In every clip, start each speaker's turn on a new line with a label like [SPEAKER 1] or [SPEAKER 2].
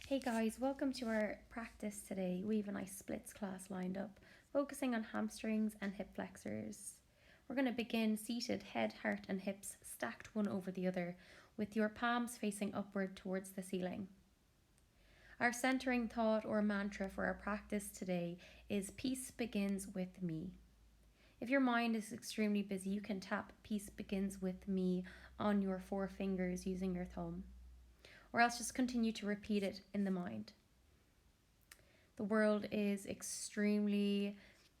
[SPEAKER 1] Hey guys, welcome to our practice today. We have a nice splits class lined up, focusing on hamstrings and hip flexors. We're going to begin seated, head, heart and hips stacked one over the other, with your palms facing upward towards the ceiling. Our centering thought or mantra for our practice today is peace begins with me. If your mind is extremely busy, you can tap peace begins with me on your four fingers using your thumb, or else just continue to repeat it in the mind. The world is extremely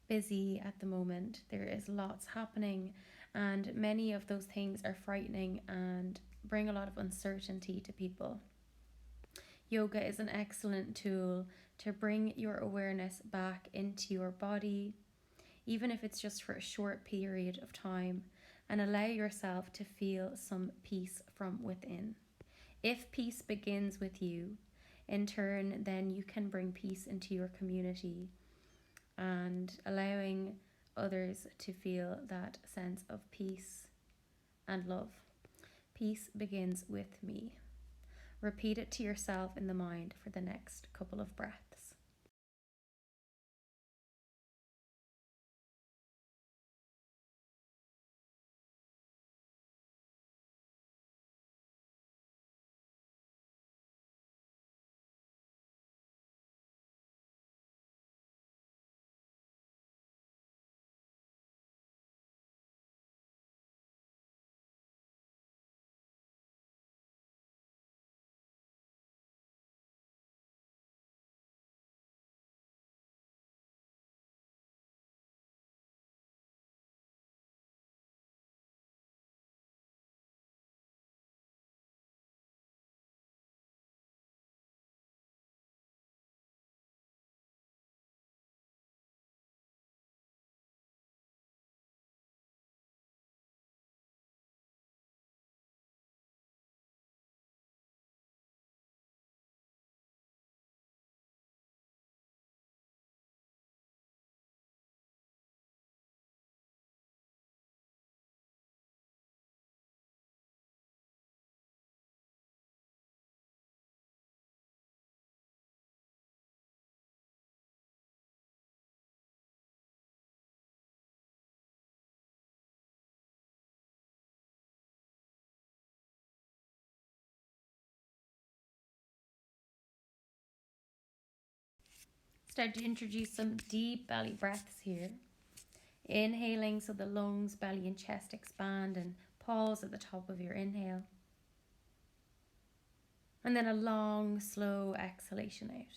[SPEAKER 1] busy at the moment. There is lots happening, and many of those things are frightening and bring a lot of uncertainty to people. Yoga is an excellent tool to bring your awareness back into your body, even if it's just for a short period of time, and allow yourself to feel some peace from within. If peace begins with you, in turn, then you can bring peace into your community and allowing others to feel that sense of peace and love. Peace begins with me. Repeat it to yourself in the mind for the next couple of breaths. Start to introduce some deep belly breaths here. Inhaling so the lungs, belly and chest expand, and pause at the top of your inhale. And then a long, slow exhalation out.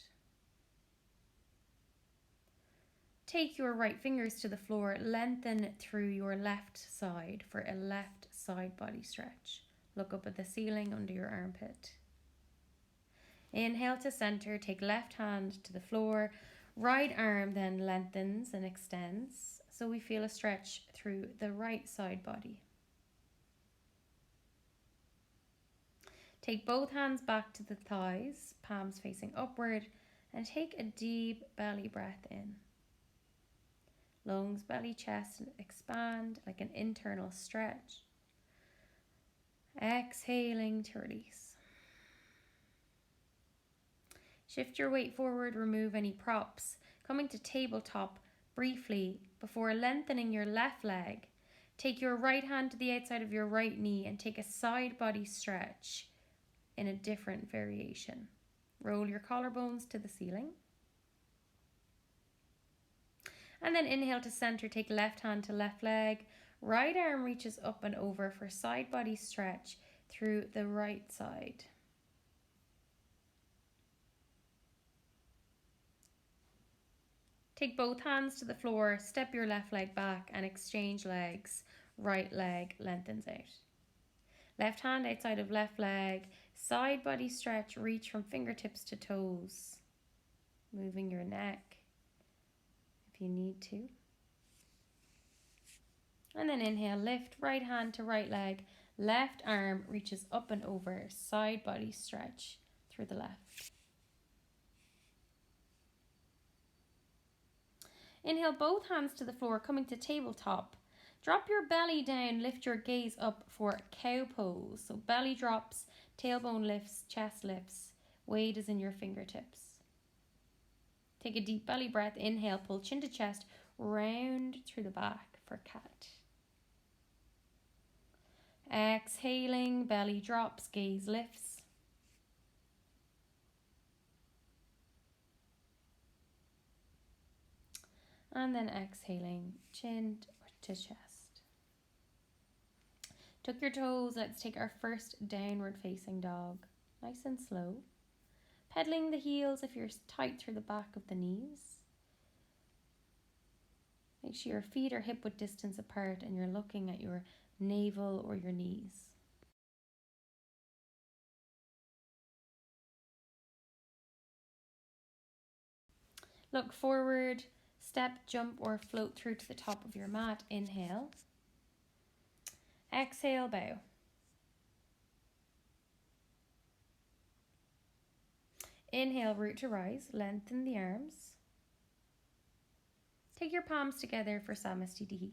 [SPEAKER 1] Take your right fingers to the floor, lengthen through your left side for a left side body stretch. Look up at the ceiling under your armpit. Inhale to center, take left hand to the floor, right arm then lengthens and extends, so we feel a stretch through the right side body. Take both hands back to the thighs, palms facing upward, and take a deep belly breath in. Lungs, belly, chest expand like an internal stretch. Exhaling to release. Shift your weight forward, remove any props, coming to tabletop briefly before lengthening your left leg. Take your right hand to the outside of your right knee and take a side body stretch in a different variation. Roll your collarbones to the ceiling. And then inhale to center, take left hand to left leg. Right arm reaches up and over for side body stretch through the right side. Take both hands to the floor, step your left leg back and exchange legs. Right leg lengthens out. Left hand outside of left leg, side body stretch, reach from fingertips to toes. Moving your neck if you need to. And then inhale, lift right hand to right leg, left arm reaches up and over, side body stretch through the left. Inhale, both hands to the floor, coming to tabletop. Drop your belly down, lift your gaze up for cow pose. So belly drops, tailbone lifts, chest lifts, Weight is in your fingertips. Take a deep belly breath. Inhale, pull chin to chest, round through the back for cat. Exhaling, belly drops, gaze lifts. And then exhaling, chin to chest. Tuck your toes. Let's take our first downward facing dog. Nice and slow. Pedaling the heels if you're tight through the back of the knees. Make sure your feet are hip width distance apart and you're looking at your navel or your knees. Look forward, step, jump or float through to the top of your mat. Inhale. Exhale, bow. Inhale, root to rise, lengthen the arms. Take your palms together for Samastitihi.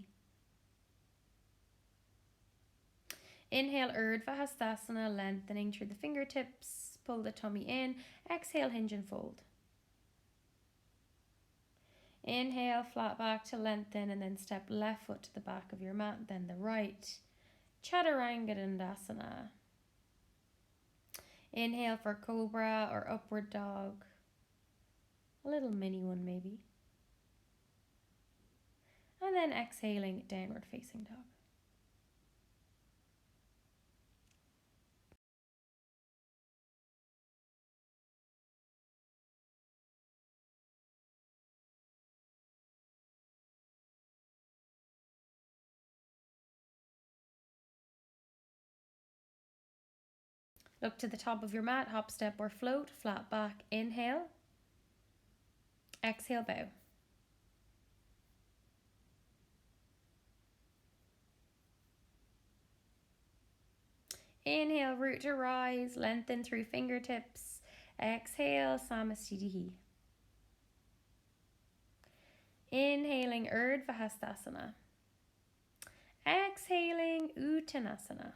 [SPEAKER 1] Inhale, Urdhva Hastasana, lengthening through the fingertips. Pull the tummy in. Exhale, hinge and fold. Inhale, flat back to lengthen and then step left foot to the back of your mat, then the right. Chaturanga Dandasana. Inhale for Cobra or Upward Dog. A little mini one maybe. And then exhaling, Downward Facing Dog. Look to the top of your mat, hop, step or float, flat back, inhale. Exhale, bow. Inhale, root to rise, lengthen through fingertips. Exhale, Samastitihi. Inhaling, Urdhva Hastasana. Exhaling, Uttanasana.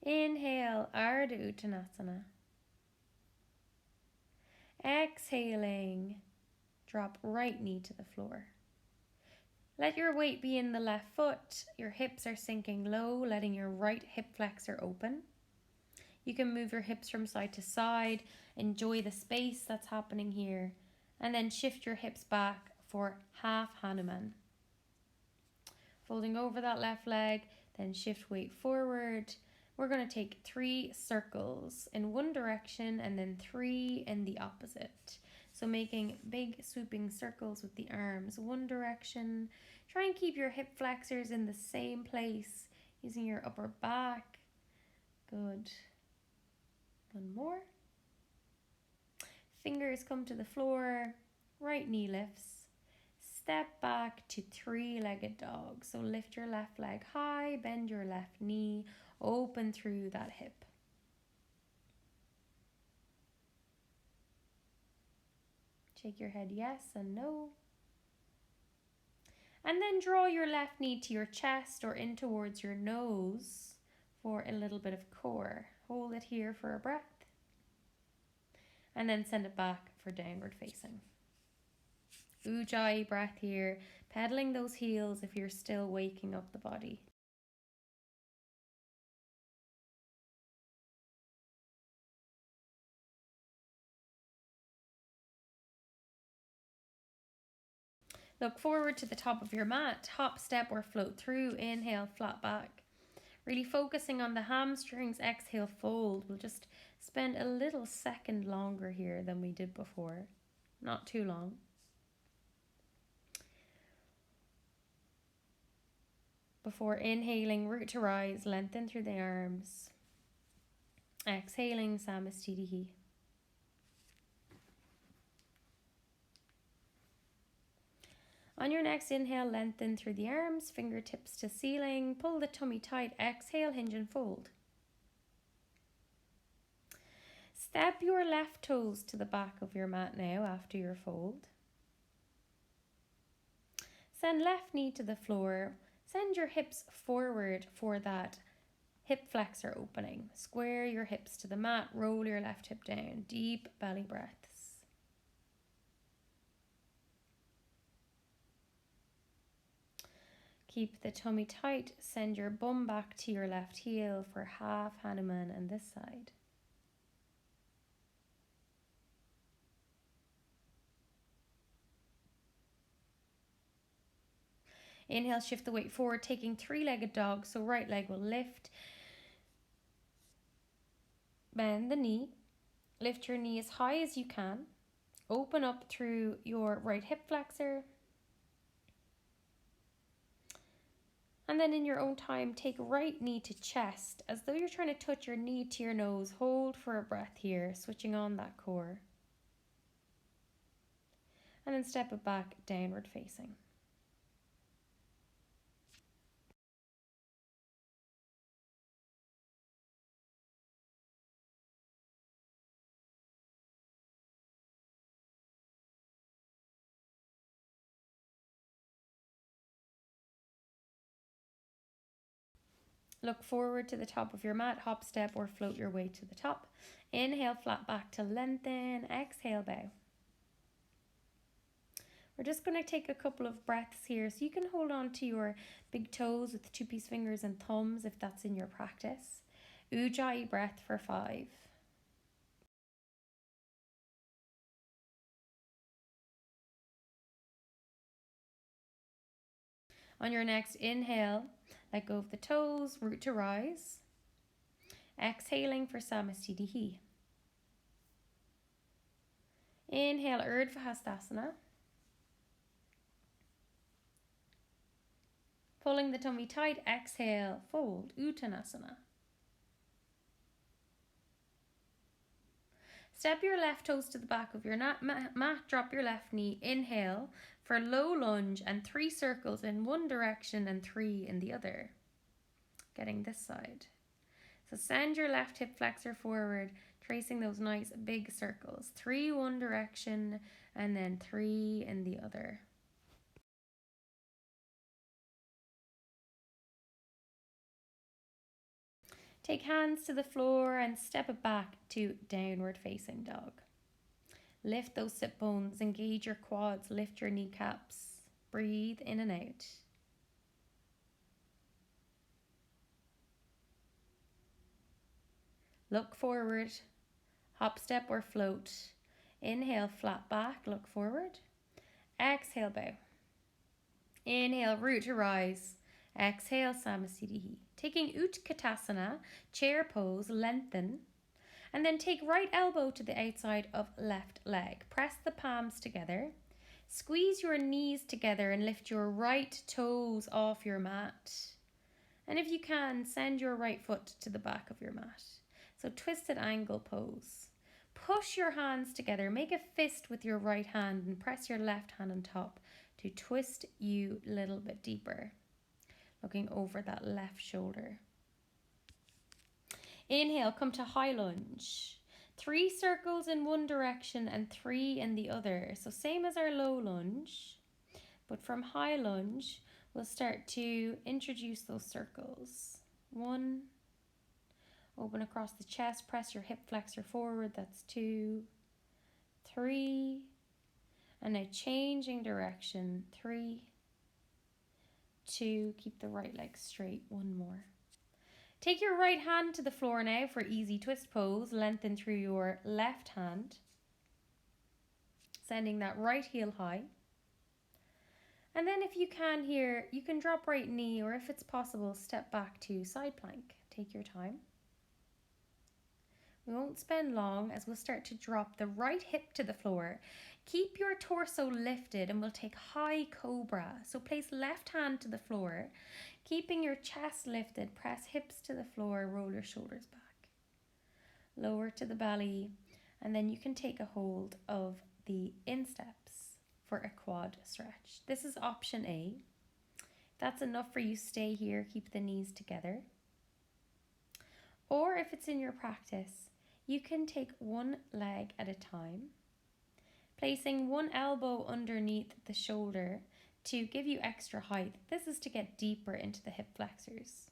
[SPEAKER 1] Inhale, Ardha Uttanasana. Exhaling, drop right knee to the floor. Let your weight be in the left foot. Your hips are sinking low, letting your right hip flexor open. You can move your hips from side to side. Enjoy the space that's happening here. And then shift your hips back for half Hanuman. Folding over that left leg, then shift weight forward. We're going to take 3 circles in one direction and then 3 in the opposite. So making big swooping circles with the arms one direction. Try and keep your hip flexors in the same place using your upper back. Good. One more. Fingers come to the floor. Right knee lifts. Step back to 3-legged dog. So lift your left leg high, bend your left knee, open through that hip. Shake your head yes and no. And then draw your left knee to your chest or in towards your nose for a little bit of core. Hold it here for a breath. And then send it back for downward facing. Ujjayi breath here, pedaling those heels if you're still waking up the body. Look forward to the top of your mat, hop, step or float through. Inhale, flat back. Really focusing on the hamstrings. Exhale, fold. We'll just spend a little second longer here than we did before. Not too long. Before inhaling, root to rise, lengthen through the arms. Exhaling, Samastitihi. On your next inhale, lengthen through the arms, fingertips to ceiling. Pull the tummy tight. Exhale, hinge and fold. Step your left toes to the back of your mat now after your fold. Send left knee to the floor. Send your hips forward for that hip flexor opening. Square your hips to the mat, roll your left hip down. Deep belly breaths. Keep the tummy tight. Send your bum back to your left heel for half Hanuman on this side. Inhale, shift the weight forward, taking three-legged dog. So right leg will lift. Bend the knee. Lift your knee as high as you can. Open up through your right hip flexor. And then in your own time, take right knee to chest as though you're trying to touch your knee to your nose. Hold for a breath here, switching on that core. And then step it back, downward facing. Look forward to the top of your mat, hop, step, or float your way to the top. Inhale, flat back to lengthen. Exhale, bow. We're just going to take a couple of breaths here. So you can hold on to your big toes with 2-piece fingers and thumbs if that's in your practice. Ujjayi breath for 5. On your next inhale, let go of the toes, root to rise. Exhaling for Samastitihi. Inhale, Urdhva Hastasana. Pulling the tummy tight, exhale, fold, Uttanasana. Step your left toes to the back of your mat, drop your left knee, inhale for low lunge and 3 circles in one direction and 3 in the other. Getting this side. So send your left hip flexor forward, tracing those nice big circles. 3 one direction and then 3 in the other. Take hands to the floor and step it back to downward facing dog. Lift those sit bones, engage your quads, lift your kneecaps. Breathe in and out. Look forward, hop, step or float. Inhale, flat back, look forward. Exhale, bow. Inhale, root to rise. Exhale, Samastitihi. Taking Utkatasana, chair pose, lengthen. And then take right elbow to the outside of left leg. Press the palms together. Squeeze your knees together and lift your right toes off your mat. And if you can, send your right foot to the back of your mat. So twisted angle pose. Push your hands together. Make a fist with your right hand and press your left hand on top to twist you a little bit deeper. Looking over that left shoulder. Inhale, come to high lunge. 3 circles in one direction and 3 in the other. So same as our low lunge, but from high lunge, we'll start to introduce those circles. 1, open across the chest, press your hip flexor forward, that's 2, 3, and now changing direction, 3, 2, keep the right leg straight, 1 more. Take your right hand to the floor now for easy twist pose. Lengthen through your left hand. Sending that right heel high. And then if you can here, you can drop right knee, or if it's possible, step back to side plank. Take your time. We won't spend long as we'll start to drop the right hip to the floor. Keep your torso lifted and we'll take high cobra. So place left hand to the floor. Keeping your chest lifted, press hips to the floor, roll your shoulders back. Lower to the belly, and then you can take a hold of the insteps for a quad stretch. This is option A. If that's enough for you, stay here, keep the knees together. Or if it's in your practice, you can take one leg at a time, placing one elbow underneath the shoulder to give you extra height. This is to get deeper into the hip flexors.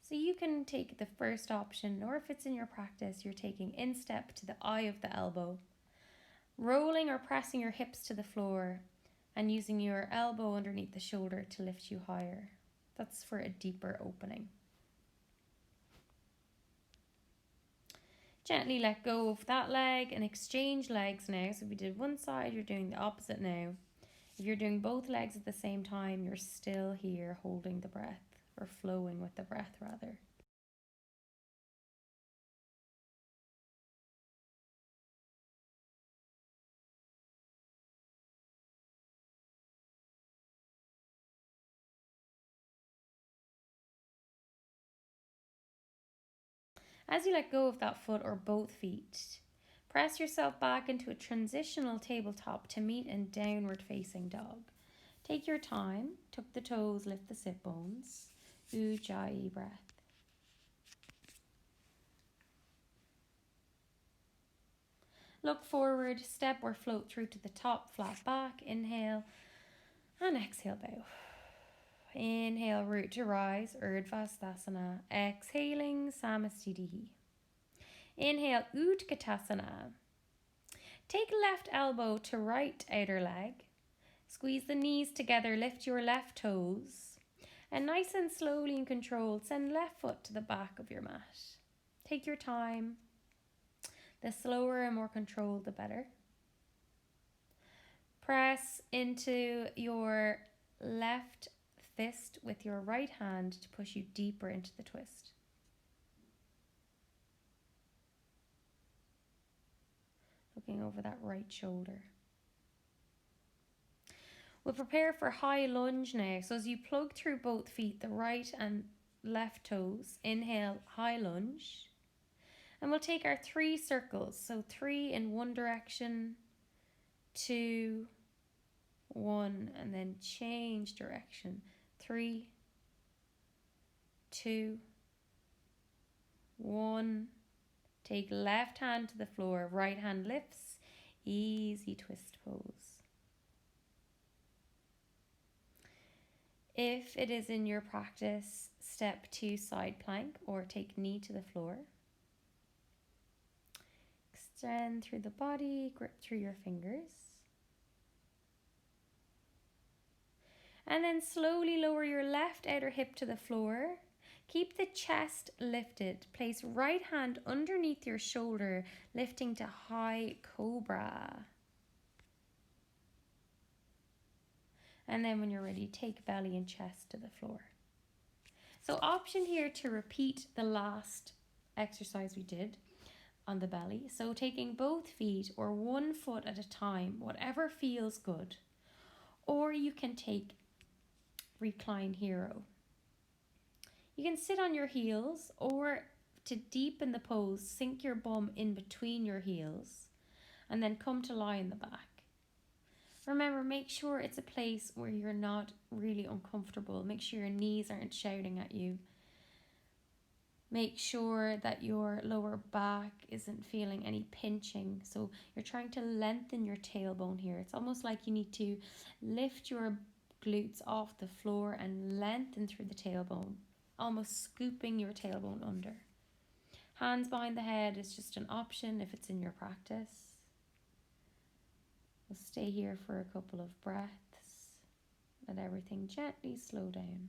[SPEAKER 1] So you can take the first option, or if it's in your practice, you're taking instep to the eye of the elbow, rolling or pressing your hips to the floor and using your elbow underneath the shoulder to lift you higher. That's for a deeper opening. Gently let go of that leg and exchange legs now. So if you did one side, you're doing the opposite now. If you're doing both legs at the same time, you're still here holding the breath, or flowing with the breath rather. As you let go of that foot or both feet, press yourself back into a transitional tabletop to meet in downward facing dog. Take your time, tuck the toes, lift the sit bones. Ujjayi breath. Look forward, step or float through to the top, flat back. Inhale and exhale, bow. Inhale, root to rise, Urdhva. Exhaling, Samastitihi. Inhale, Utkatasana. Take left elbow to right outer leg. Squeeze the knees together, lift your left toes. And nice and slowly and controlled, send left foot to the back of your mat. Take your time. The slower and more controlled, the better. Press into your left fist with your right hand to push you deeper into the twist. Looking over that right shoulder. We'll prepare for high lunge now. So as you plug through both feet, the right and left toes, inhale, high lunge. And we'll take our 3 circles. So 3 in one direction, 2, 1, and then change direction. 3, 2, 1. Take left hand to the floor, right hand lifts. Easy twist pose. If it is in your practice, step 2 side plank or take knee to the floor. Extend through the body, grip through your fingers. And then slowly lower your left outer hip to the floor. Keep the chest lifted. Place right hand underneath your shoulder, lifting to high cobra. And then when you're ready, take belly and chest to the floor. So option here to repeat the last exercise we did on the belly. So taking both feet or one foot at a time, whatever feels good. Or you can take recline hero. You can sit on your heels, or to deepen the pose, sink your bum in between your heels and then come to lie in the back. Remember, make sure it's a place where you're not really uncomfortable. Make sure your knees aren't shouting at you. Make sure that your lower back isn't feeling any pinching. So you're trying to lengthen your tailbone here. It's almost like you need to lift your glutes off the floor and lengthen through the tailbone, almost scooping your tailbone under. Hands behind the head is just an option if it's in your practice. We'll stay here for a couple of breaths. Let everything gently slow down.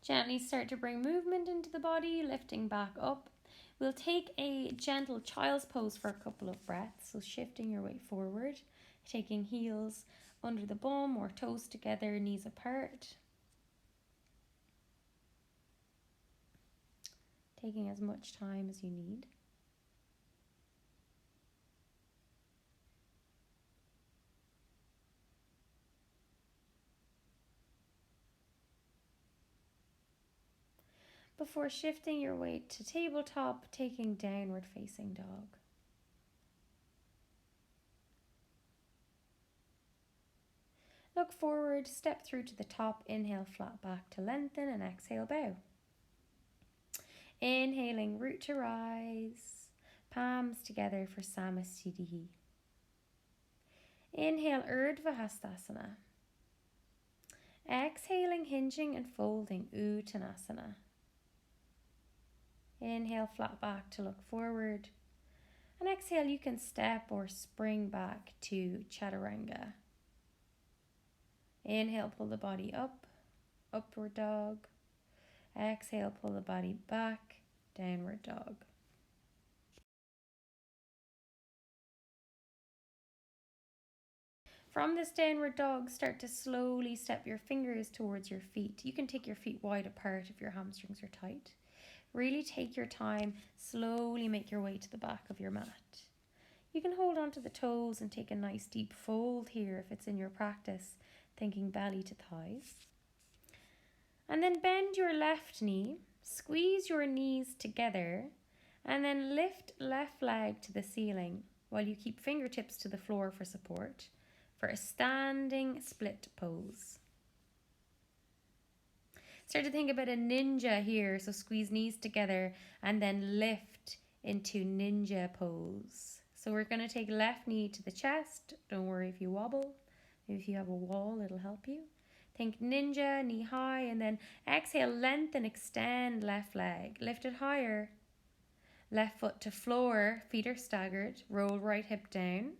[SPEAKER 1] Gently start to bring movement into the body, lifting back up. We'll take a gentle child's pose for a couple of breaths. So shifting your weight forward, taking heels under the bum or toes together, knees apart. Taking as much time as you need. before shifting your weight to tabletop, taking downward facing dog. Look forward, step through to the top, inhale flat back to lengthen and exhale bow. Inhaling root to rise, palms together for Samasthiti. Inhale Urdhva Hastasana. Exhaling hinging and folding Uttanasana. Inhale flat back to look forward. And exhale, you can step or spring back to Chaturanga. Inhale, pull the body up, upward dog. Exhale, pull the body back, downward dog. From this downward dog, start to slowly step your fingers towards your feet. You can take your feet wide apart if your hamstrings are tight. Really take your time, slowly make your way to the back of your mat. You can hold on to the toes and take a nice deep fold here if it's in your practice, thinking belly to thighs. And then bend your left knee, squeeze your knees together, and then lift left leg to the ceiling while you keep fingertips to the floor for support for a standing split pose. Start to think about a ninja here, so squeeze knees together and then lift into ninja pose. So we're going to take left knee to the chest. Don't worry if you wobble. Maybe if you have a wall, it'll help you. Think ninja, knee high, and then exhale, lengthen, extend left leg. Lift it higher. Left foot to floor, feet are staggered. Roll right hip down.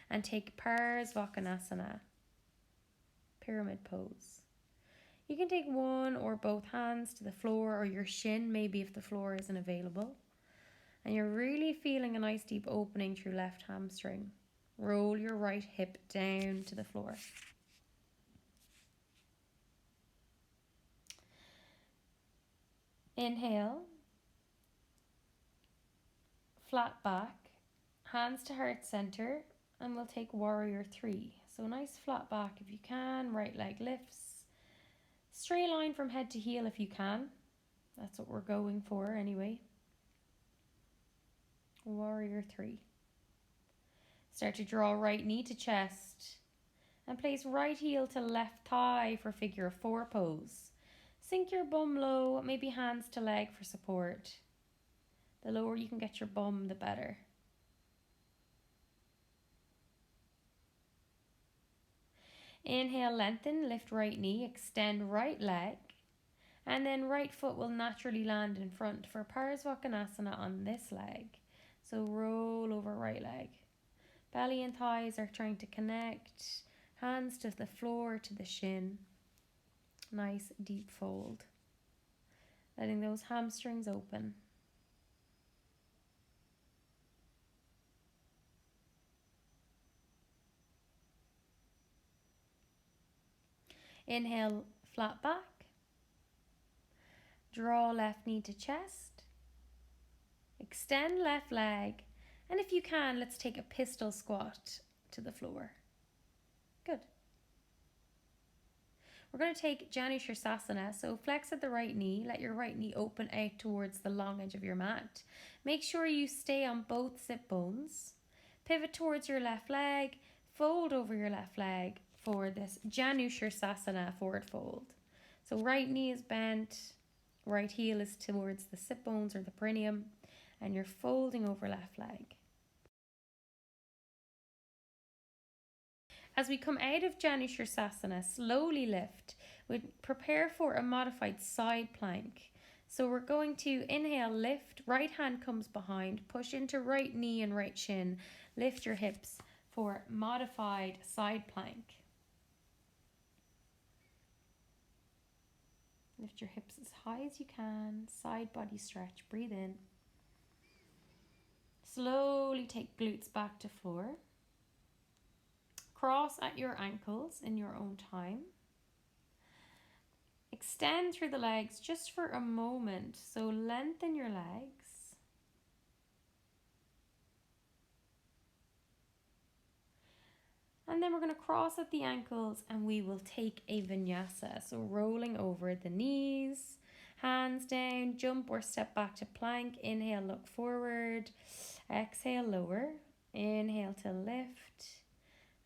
[SPEAKER 1] And take Parsvakonasana, pyramid pose. You can take one or both hands to the floor or your shin, maybe if the floor isn't available. And you're really feeling a nice deep opening through left hamstring. Roll your right hip down to the floor. Inhale, flat back, hands to heart center, and we'll take warrior 3. So nice flat back if you can, right leg lifts. Straight line from head to heel if you can. That's what we're going for anyway. Warrior 3. Start to draw right knee to chest and place right heel to left thigh for figure 4 pose. Sink your bum low, maybe hands to leg for support. The lower you can get your bum, the better. Inhale, lengthen, lift right knee, extend right leg, and then right foot will naturally land in front for Parsvakonasana on this leg. So roll over right leg. Belly and thighs are trying to connect, hands to the floor, to the shin. Nice deep fold. Letting those hamstrings open. Inhale, flat back. Draw left knee to chest. Extend left leg. And if you can, let's take a pistol squat to the floor. Good. We're going to take Janu Shirsasana. So flex at the right knee. Let your right knee open out towards the long edge of your mat. Make sure you stay on both sit bones. Pivot towards your left leg. Fold over your left leg for this Janu Shirsasana forward fold. So right knee is bent. Right heel is towards the sit bones or the perineum. And you're folding over left leg. As we come out of Janu Shirsasana, slowly lift. We prepare for a modified side plank. So we're going to inhale, lift, right hand comes behind, push into right knee and right shin. Lift your hips for modified side plank. Lift your hips as high as you can, side body stretch, breathe in. Slowly take glutes back to floor. Cross at your ankles in your own time. Extend through the legs just for a moment. So lengthen your legs. And then we're going to cross at the ankles and we will take a vinyasa. So rolling over the knees Hands down, jump or step back to plank. Inhale, look forward. Exhale, lower. Inhale to lift.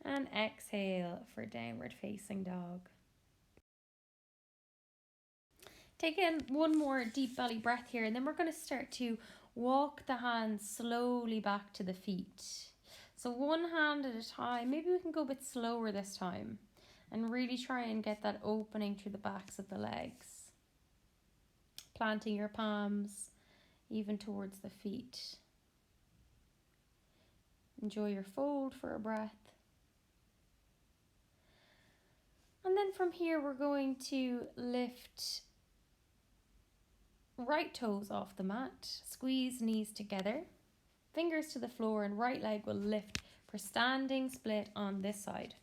[SPEAKER 1] And exhale for downward facing dog. Take in one more deep belly breath here, and then we're going to start to walk the hands slowly back to the feet. So one hand at a time. Maybe we can go a bit slower this time and really try and get that opening through the backs of the legs. Planting your palms even towards the feet. Enjoy your fold for a breath. And then from here, we're going to lift right toes off the mat. Squeeze knees together. Fingers to the floor, and right leg will lift for standing split on this side.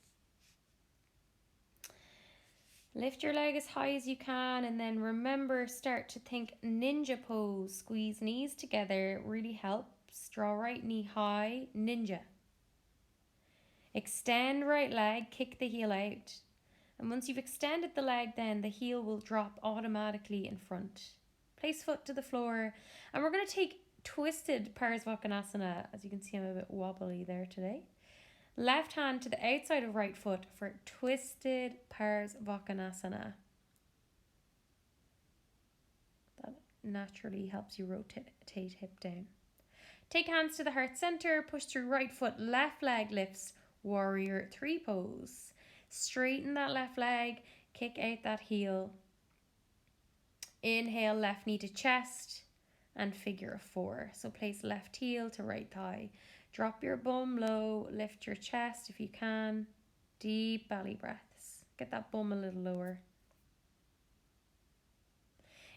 [SPEAKER 1] Lift your leg as high as you can, and then remember, start to think ninja pose. Squeeze knees together, really helps. Draw right knee high, ninja. Extend right leg, kick the heel out. And once you've extended the leg, then the heel will drop automatically in front. Place foot to the floor, and we're going to take twisted Parsvakonasana. As you can see, I'm a bit wobbly there today. Left hand to the outside of right foot for twisted Parsvakonasana. That naturally helps you rotate hip down. Take hands to the heart center, push through right foot, left leg lifts, warrior three pose. Straighten that left leg, kick out that heel. Inhale, left knee to chest and figure of four. So place left heel to right thigh. Drop your bum low, lift your chest if you can. Deep belly breaths. Get that bum a little lower.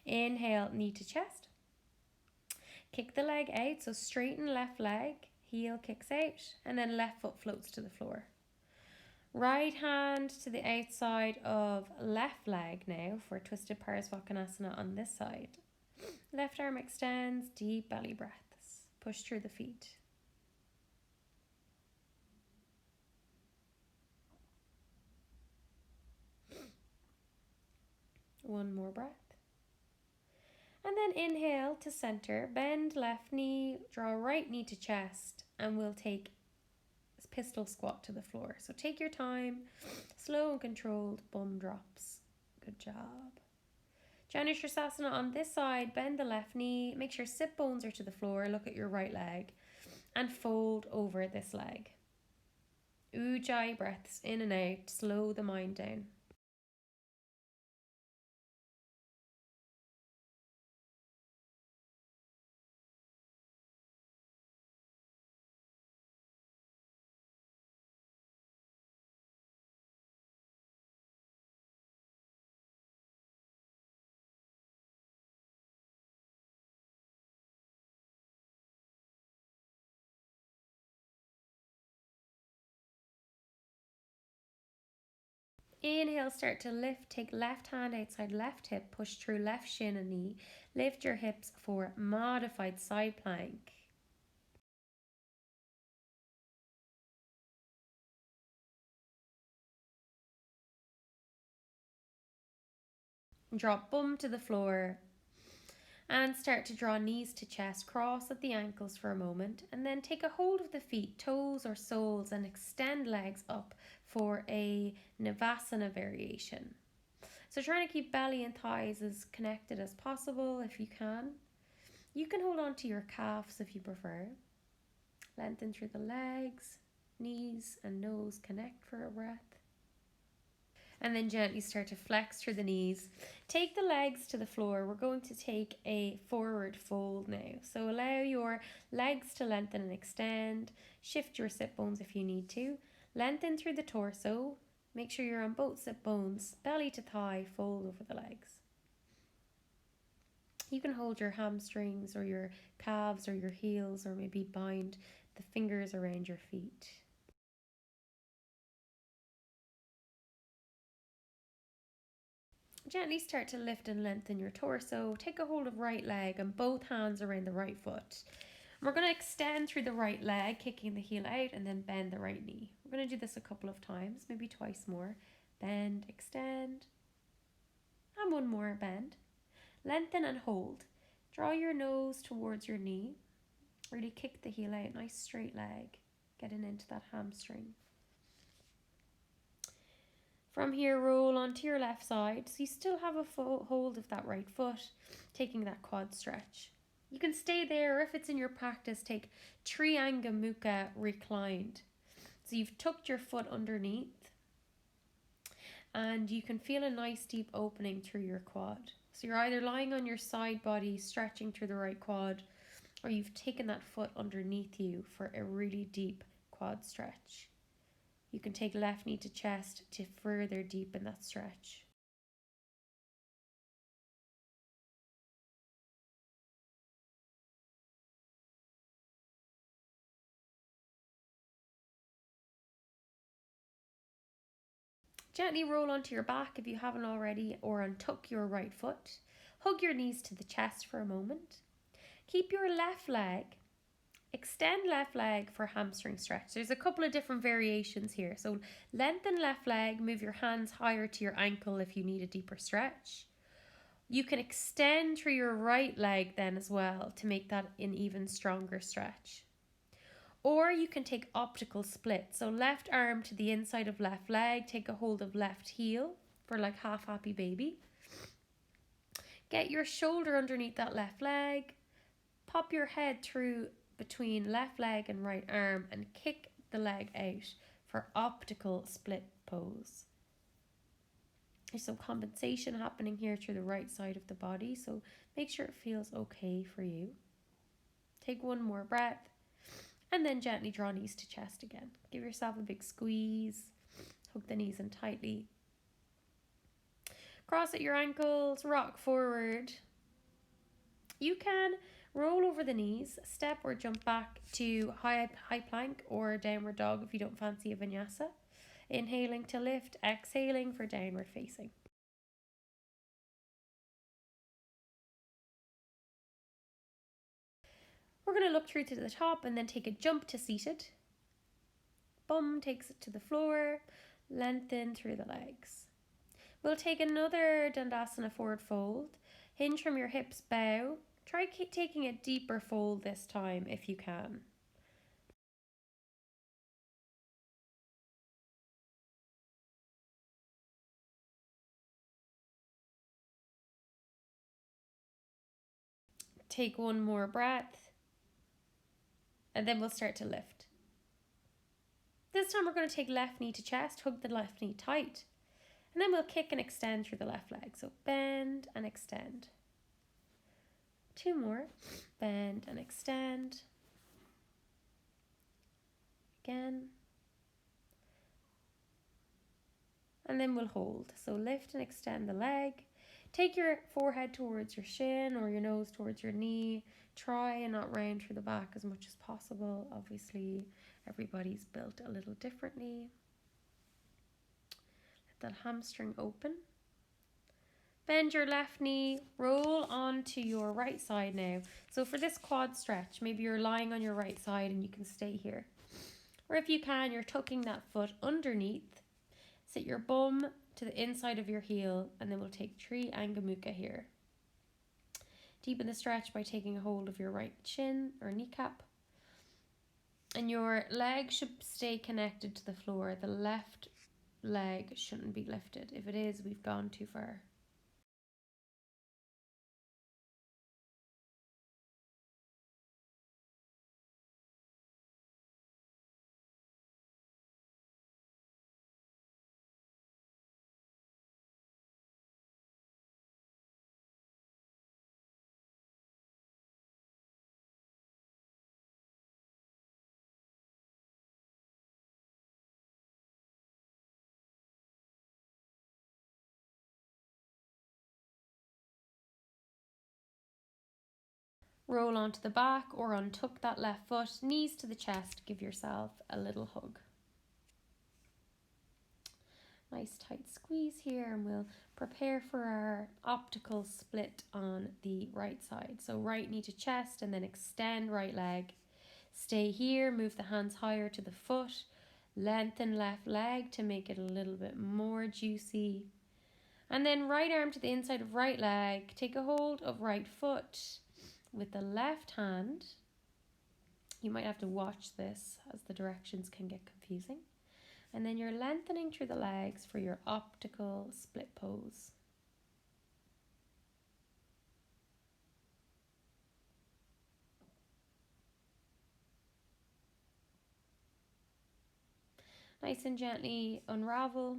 [SPEAKER 1] Inhale, knee to chest. Kick the leg out, so straighten left leg, heel kicks out, and then left foot floats to the floor. Right hand to the outside of left leg now for twisted Parsvakonasana on this side. Left arm extends, deep belly breaths. Push through the feet. One more breath. And then inhale to center, bend left knee, draw right knee to chest, and we'll take pistol squat to the floor. So take your time, slow and controlled, bum drops. Good job. Janushirasana on this side, bend the left knee, make sure sit bones are to the floor, look at your right leg, and fold over this leg. Ujjayi breaths in and out, slow the mind down. Inhale, start to lift, take left hand outside left hip, push through left shin and knee. Lift your hips for modified side plank. Drop bum to the floor and start to draw knees to chest, cross at the ankles for a moment, and then take a hold of the feet, toes or soles, and extend legs up for a Navasana variation. So trying to keep belly and thighs as connected as possible if you can. You can hold on to your calves if you prefer. Lengthen through the legs, knees and nose connect for a breath. And then gently start to flex through the knees. Take the legs to the floor. We're going to take a forward fold now. So allow your legs to lengthen and extend. Shift your sit bones if you need to. Lengthen through the torso. Make sure you're on both sit bones. Belly to thigh, fold over the legs. You can hold your hamstrings or your calves or your heels, or maybe bind the fingers around your feet. Gently start to lift and lengthen your torso. Take a hold of right leg and both hands around the right foot. We're going to extend through the right leg, kicking the heel out, and then bend the right knee. We're going to do this a couple of times, maybe twice more. Bend, extend, and one more bend. Lengthen and hold. Draw your nose towards your knee. Really kick the heel out. Nice straight leg. Getting into that hamstring. From here, roll onto your left side. So you still have a hold of that right foot, taking that quad stretch. You can stay there, or if it's in your practice, take Trianga Mukha reclined. So you've tucked your foot underneath and you can feel a nice deep opening through your quad. So you're either lying on your side body, stretching through the right quad, or you've taken that foot underneath you for a really deep quad stretch. You can take left knee to chest to further deepen that stretch. Gently roll onto your back if you haven't already, or untuck your right foot. Hug your knees to the chest for a moment. Keep your left leg. Extend left leg for hamstring stretch. There's a couple of different variations here. So lengthen left leg, move your hands higher to your ankle if you need a deeper stretch. You can extend through your right leg then as well to make that an even stronger stretch. Or you can take optical split. So left arm to the inside of left leg, take a hold of left heel for like half happy baby. Get your shoulder underneath that left leg. Pop your head through between left leg and right arm and kick the leg out for optical split pose. There's some compensation happening here through the right side of the body, so make sure it feels okay for you. Take one more breath and then gently draw knees to chest again. Give yourself a big squeeze, hook the knees in tightly. Cross at your ankles, rock forward. You can roll over the knees, step or jump back to high plank or downward dog if you don't fancy a vinyasa. Inhaling to lift, exhaling for downward facing. We're going to look through to the top and then take a jump to seated. Bum takes it to the floor, lengthen through the legs. We'll take another Dandasana forward fold. Hinge from your hips, bow. Try taking a deeper fold this time if you can. Take one more breath and then we'll start to lift. This time we're going to take left knee to chest, hug the left knee tight, and then we'll kick and extend through the left leg. So bend and extend. Two more. Bend and extend. Again. And then we'll hold. So lift and extend the leg. Take your forehead towards your shin or your nose towards your knee. Try and not round through the back as much as possible. Obviously, everybody's built a little differently. Let that hamstring open. Bend your left knee, roll onto your right side now. So for this quad stretch, maybe you're lying on your right side and you can stay here. Or if you can, you're tucking that foot underneath. Sit your bum to the inside of your heel, and then we'll take Trianga Mukha here. Deepen the stretch by taking a hold of your right shin or kneecap. And your leg should stay connected to the floor. The left leg shouldn't be lifted. If it is, we've gone too far. Roll onto the back or untuck that left foot, knees to the chest, give yourself a little hug. Nice tight squeeze here, and we'll prepare for our optical split on the right side. So right knee to chest and then extend right leg. Stay here, move the hands higher to the foot, lengthen left leg to make it a little bit more juicy. And then right arm to the inside of right leg. Take a hold of right foot with the left hand. You might have to watch this as the directions can get confusing. And then you're lengthening through the legs for your optical split pose. Nice and gently unravel.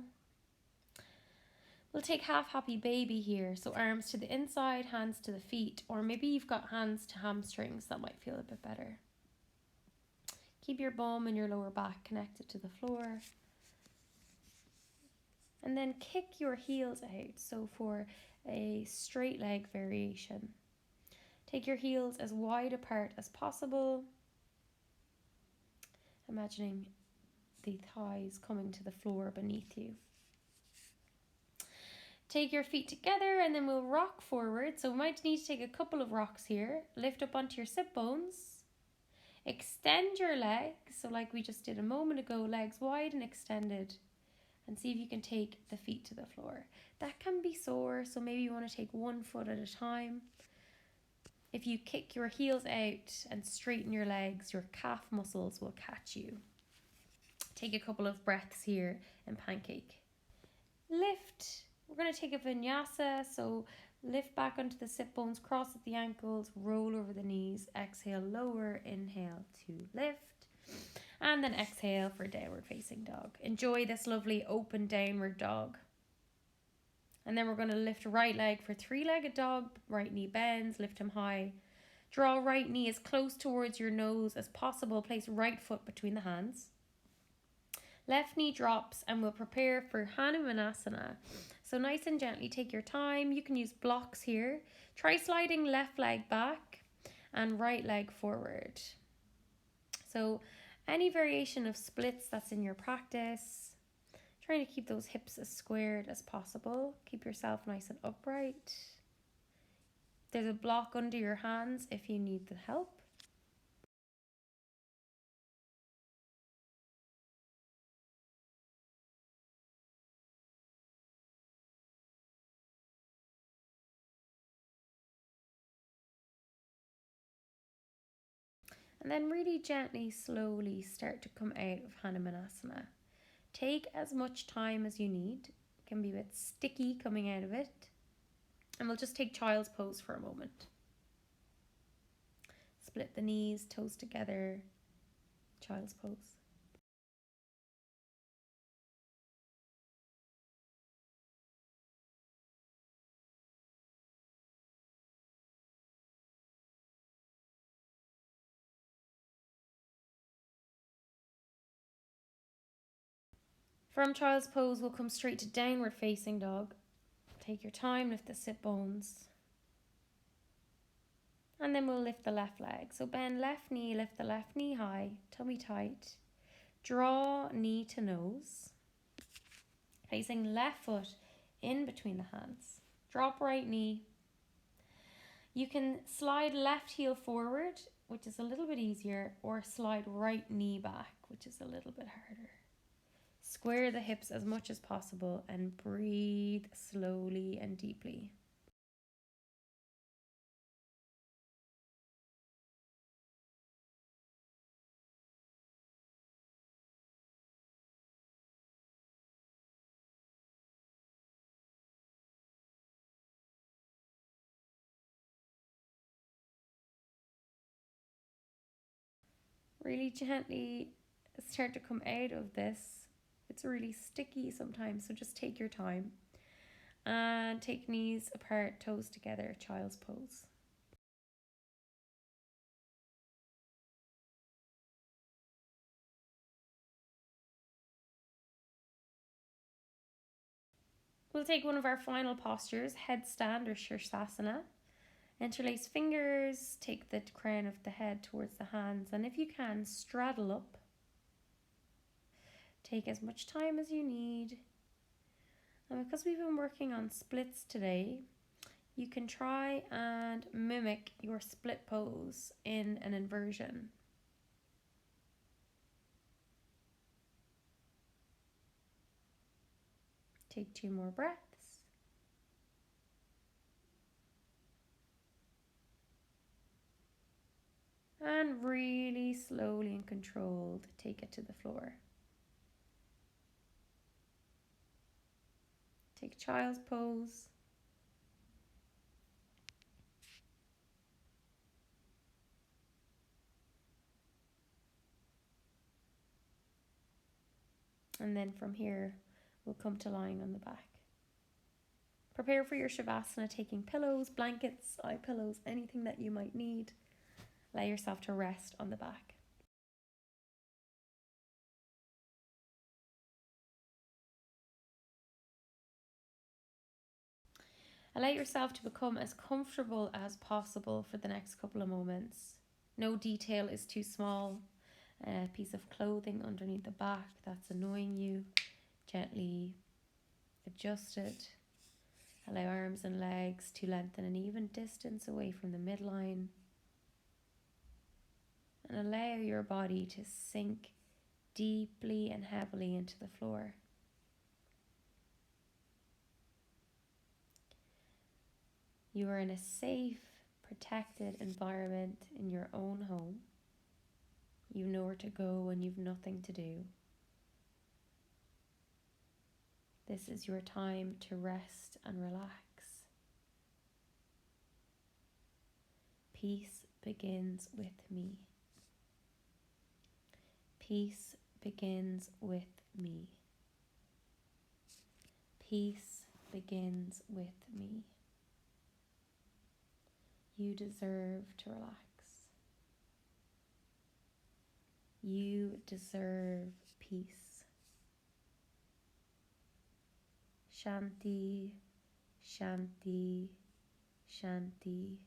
[SPEAKER 1] We'll take half happy baby here. So arms to the inside, hands to the feet, or maybe you've got hands to hamstrings. That might feel a bit better. Keep your bum and your lower back connected to the floor. And then kick your heels out. So for a straight leg variation, take your heels as wide apart as possible. Imagining the thighs coming to the floor beneath you. Take your feet together and then we'll rock forward. So we might need to take a couple of rocks here. Lift up onto your sit bones. Extend your legs. So like we just did a moment ago, legs wide and extended. And see if you can take the feet to the floor. That can be sore, so maybe you want to take one foot at a time. If you kick your heels out and straighten your legs, your calf muscles will catch you. Take a couple of breaths here in pancake. Lift. We're going to take a vinyasa, so lift back onto the sit bones, cross at the ankles, roll over the knees, exhale, lower, inhale to lift. And then exhale for downward facing dog. Enjoy this lovely open downward dog. And then we're going to lift right leg for three-legged dog. Right knee bends, lift him high. Draw right knee as close towards your nose as possible. Place right foot between the hands. Left knee drops and we'll prepare for hanumanasana. So nice and gently take your time. You can use blocks here. Try sliding left leg back and right leg forward. So any variation of splits that's in your practice, trying to keep those hips as squared as possible. Keep yourself nice and upright. There's a block under your hands if you need the help. And then really gently, slowly start to come out of hanumanasana. Take as much time as you need. It can be a bit sticky coming out of it. And we'll just take child's pose for a moment. Split the knees, toes together, child's pose. From child's pose, we'll come straight to downward facing dog. Take your time, lift the sit bones. And then we'll lift the left leg. So bend left knee, lift the left knee high, tummy tight. Draw knee to nose. Placing left foot in between the hands. Drop right knee. You can slide left heel forward, which is a little bit easier, or slide right knee back, which is a little bit harder. Square the hips as much as possible and breathe slowly and deeply. Really gently start to come out of this. It's really sticky sometimes, so just take your time. And take knees apart, toes together, child's pose. We'll take one of our final postures, headstand or Shirsasana. Interlace fingers, take the crown of the head towards the hands, and if you can, straddle up. Take as much time as you need. And because we've been working on splits today, you can try and mimic your split pose in an inversion. Take 2 more breaths. And really slowly and controlled, take it to the floor. Take child's pose. And then from here, we'll come to lying on the back. Prepare for your Shavasana, taking pillows, blankets, eye pillows, anything that you might need. Allow yourself to rest on the back. Allow yourself to become as comfortable as possible for the next couple of moments. No detail is too small. A piece of clothing underneath the back that's annoying you, gently adjust it. Allow arms and legs to lengthen an even distance away from the midline. And allow your body to sink deeply and heavily into the floor. You are in a safe, protected environment in your own home. You know where to go when you've nothing to do. This is your time to rest and relax. Peace begins with me. Peace begins with me. Peace begins with me. You deserve to relax. You deserve peace. Shanti, Shanti, Shanti.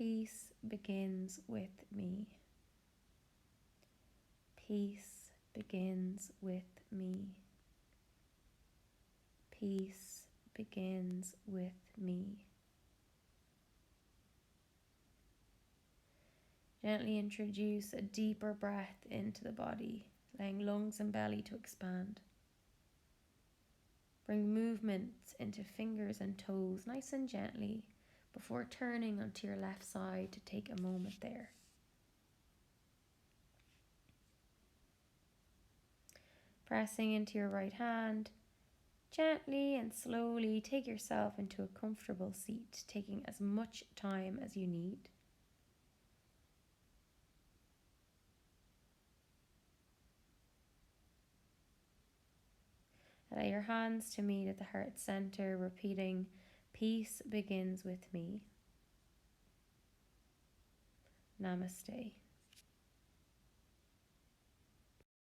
[SPEAKER 1] Peace begins with me. Peace begins with me. Peace begins with me. Gently introduce a deeper breath into the body, allowing lungs and belly to expand. Bring movements into fingers and toes nice and gently before turning onto your left side to take a moment there. Pressing into your right hand, gently and slowly take yourself into a comfortable seat, taking as much time as you need. Allow your hands to meet at the heart center, repeating, peace begins with me. Namaste.